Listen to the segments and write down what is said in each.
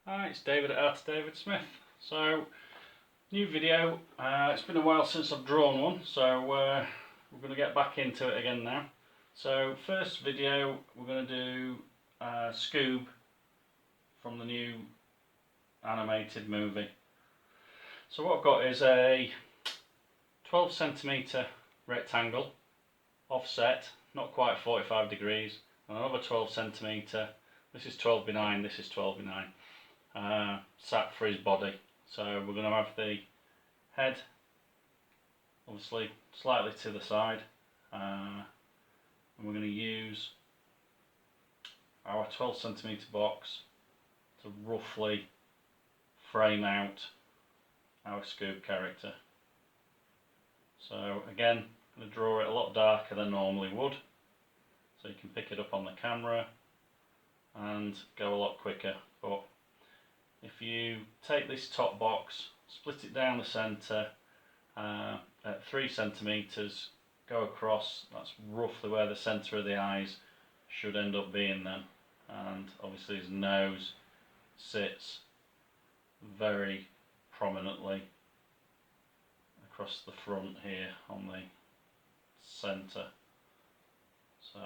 Hi, it's David at Art David Smith. So, new video. It's been a while since I've drawn one, so we're going to get back into it again now. So, first video we're going to do Scoob from the new animated movie. So what I've got is a 12cm rectangle, offset, not quite 45 degrees, and another 12cm. This is 12x9, this is 12x9. Sat for his body. So we're going to have the head obviously slightly to the side, and we're going to use our 12cm box to roughly frame out our Scoob character. So again, I'm going to draw it a lot darker than normally would, so you can pick it up on the camera and go a lot quicker. But if you take this top box, split it down the centre at 3 centimetres, go across, that's roughly where the centre of the eyes should end up being then, and obviously his nose sits very prominently across the front here on the centre. So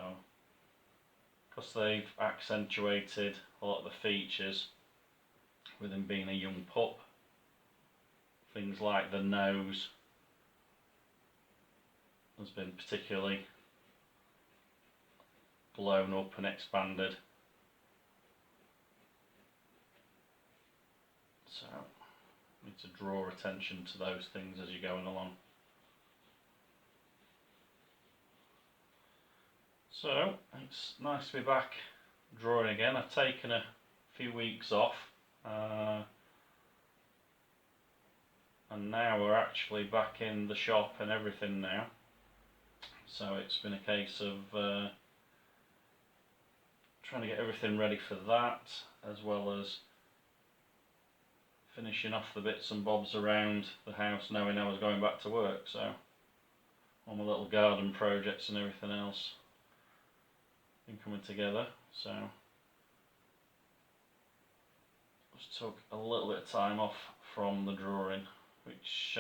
because they've accentuated a lot of the features with him being a young pup, things like the nose has been particularly blown up and expanded. So you need to draw attention to those things as you're going along. So it's nice to be back drawing again. I've taken a few weeks off, and now we're actually back in the shop and everything now. So it's been a case of trying to get everything ready for that, as well as finishing off the bits and bobs around the house, knowing I was going back to work. So all my little garden projects and everything else been coming together. So just took a little bit of time off from the drawing, which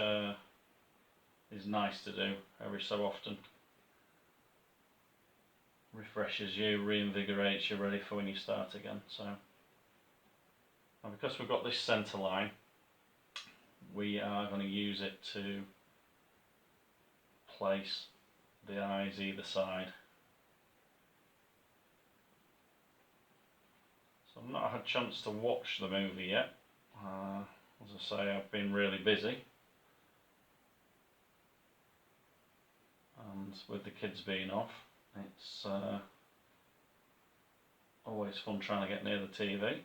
is nice to do every so often. Refreshes you, reinvigorates you, ready for when you start again. So now, because we've got this centre line, we are going to use it to place the eyes either side. So I've not had a chance to watch the movie yet. As I say, I've been really busy, and with the kids being off, it's always fun trying to get near the TV.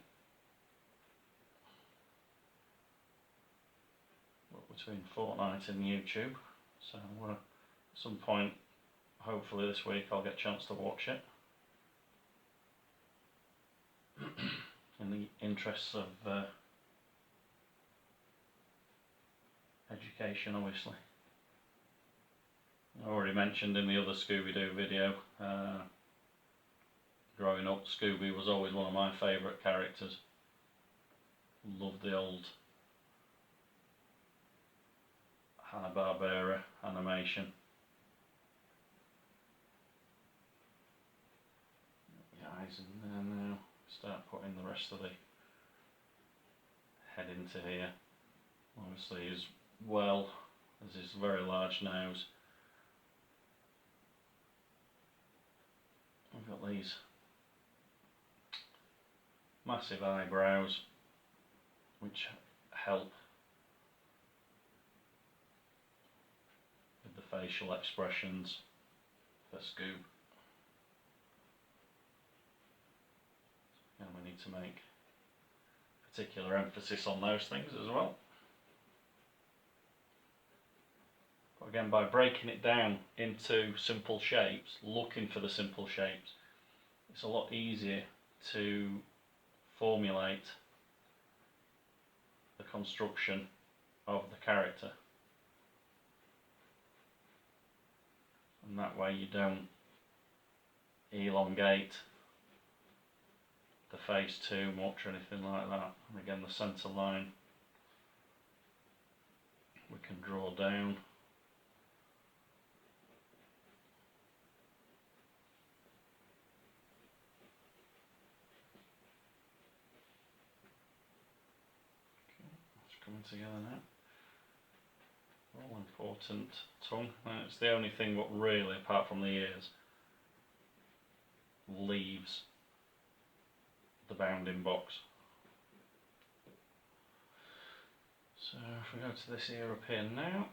But between Fortnite and YouTube, so at some point, hopefully this week, I'll get a chance to watch it. In the interests of education, obviously. I already mentioned in the other Scooby Doo video, growing up, Scooby was always one of my favourite characters. Loved the old Hanna-Barbera animation. The eyes in there now. Start putting the rest of the head into here. Obviously, as well as his very large nose, we've got these massive eyebrows which help with the facial expressions for Scoob. And we need to make particular emphasis on those things as well. But again, by breaking it down into simple shapes, looking for the simple shapes, it's a lot easier to formulate the construction of the character. And that way you don't elongate the face too much or anything like that. And again, the centre line we can draw down. Coming together now. All important tongue. And it's the only thing what really, apart from the ears, leaves the bounding box. So if we go to this ear up here now,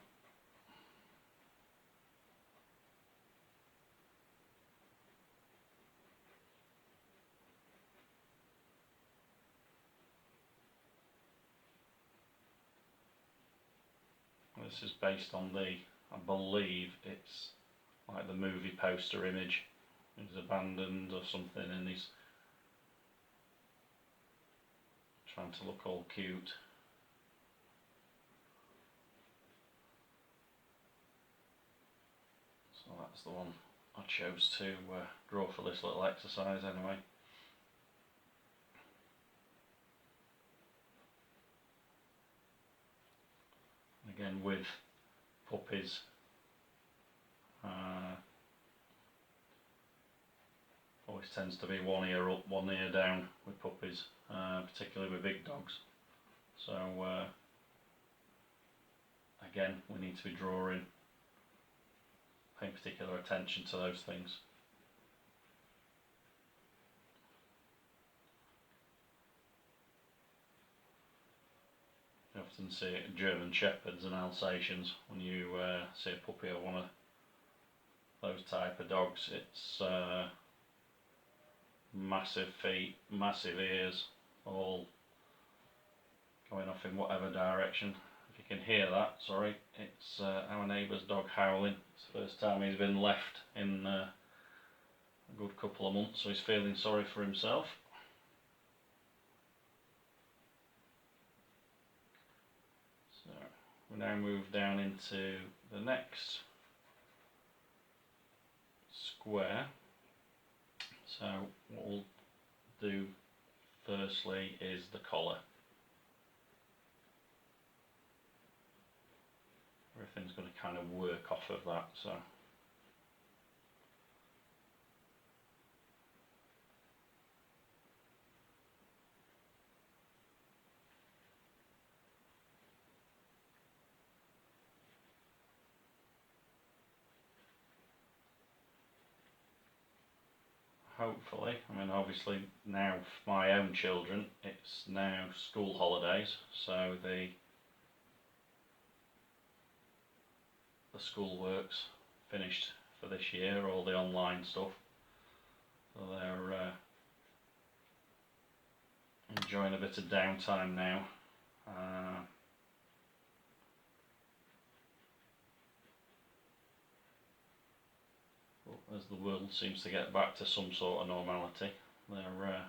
this is based on the, I believe it's like the movie poster image. He's abandoned or something and he's trying to look all cute. So that's the one I chose to draw for this little exercise anyway. Again, with puppies, always tends to be one ear up, one ear down with puppies, particularly with big dogs. So again, we need to be paying particular attention to those things. You often see it in German Shepherds and Alsatians. When you see a puppy or one of those type of dogs, it's massive feet, massive ears, all going off in whatever direction. If you can hear that, sorry, it's our neighbour's dog howling. It's the first time he's been left in a good couple of months, so he's feeling sorry for himself. So we now move down into the next square. So what we'll do firstly is the collar. Everything's going to kind of work off of that. So hopefully, I mean obviously now for my own children it's now school holidays, so the school work's finished for this year, all the online stuff, so they're enjoying a bit of downtime now. As the world seems to get back to some sort of normality, they're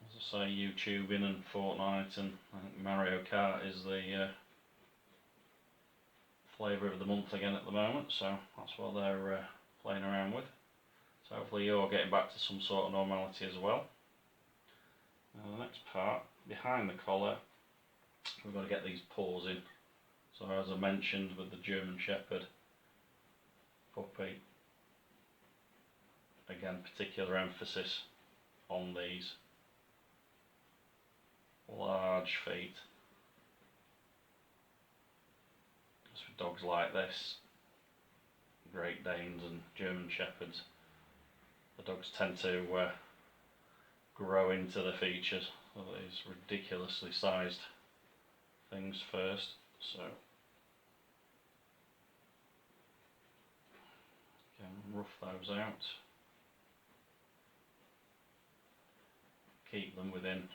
as I say, YouTubing and Fortnite, and I think Mario Kart is the flavour of the month again at the moment, so that's what they're playing around with. So hopefully you're getting back to some sort of normality as well. Now the next part, behind the collar, we've got to get these paws in. So as I mentioned with the German Shepherd puppy, again particular emphasis on these large feet. With dogs like this, Great Danes and German Shepherds, the dogs tend to grow into the features of these ridiculously sized things first. So again, rough those out, keep them within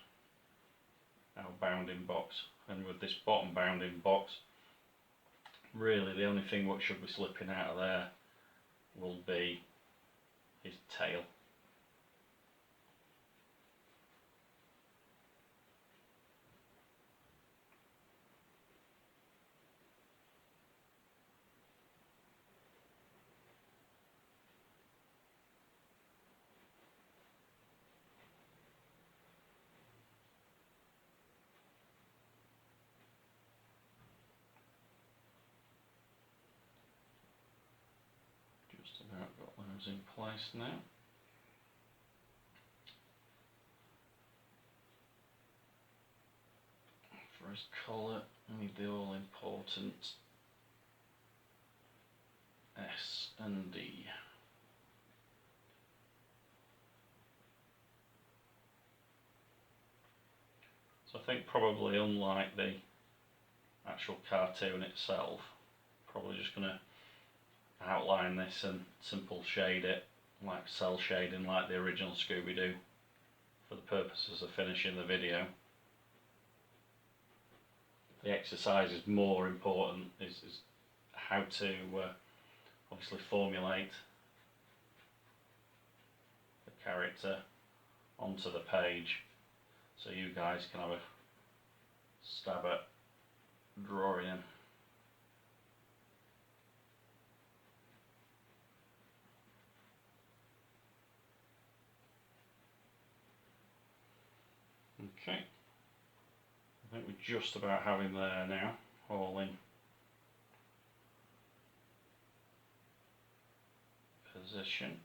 our bounding box, and with this bottom bounding box, really the only thing what should be slipping out of there will be his tail. Scoob's in place now. For his collar, we need the all important S and D. So I think probably unlike the actual cartoon itself, probably just going to outline this and simple shade it, like cell shading like the original Scooby Doo, for the purposes of finishing the video. The exercise is more important, is how to obviously formulate the character onto the page, so you guys can have a stab at drawing him. Okay, I think we just about have him there now, all in position.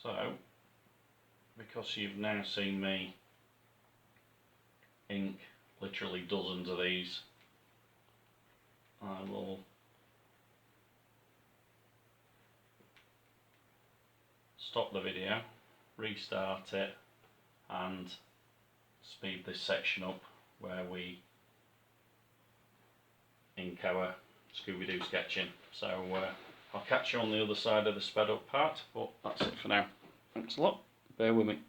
So, because you've now seen me ink literally dozens of these, I will stop the video, restart it, and speed this section up where we ink our Scooby Doo sketching. So I'll catch you on the other side of the sped up part, but that's it for now. Thanks a lot, bear with me.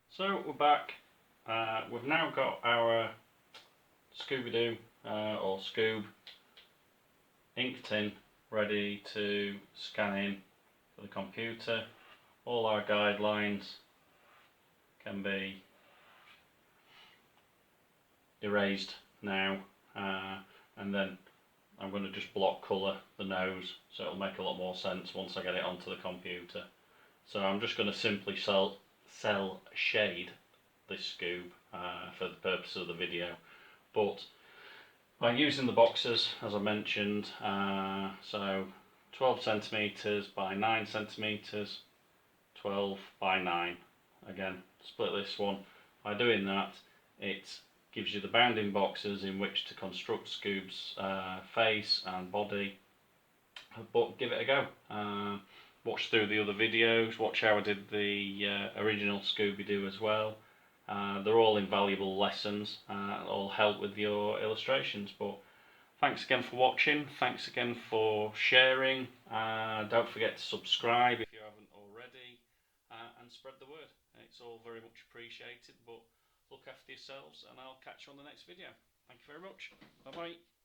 So we're back. We've now got our Scooby Doo or Scoob inked in, ready to scan in for the computer. All our guidelines can be erased now, and then I'm going to just block colour the nose, so it'll make a lot more sense once I get it onto the computer. So I'm just going to simply cell shade this Scoob for the purpose of the video, but by using the boxes as I mentioned, so 12 centimeters by 9 centimeters, 12 by 9. Again, split this one. By doing that, it gives you the bounding boxes in which to construct Scoob's face and body. But give it a go. Watch through the other videos, watch how I did the original Scooby Doo as well. They're all invaluable lessons, all help with your illustrations. But thanks again for watching, thanks again for sharing. Don't forget to subscribe if you haven't already, and spread the word. It's all very much appreciated, but look after yourselves and I'll catch you on the next video. Thank you very much. Bye bye.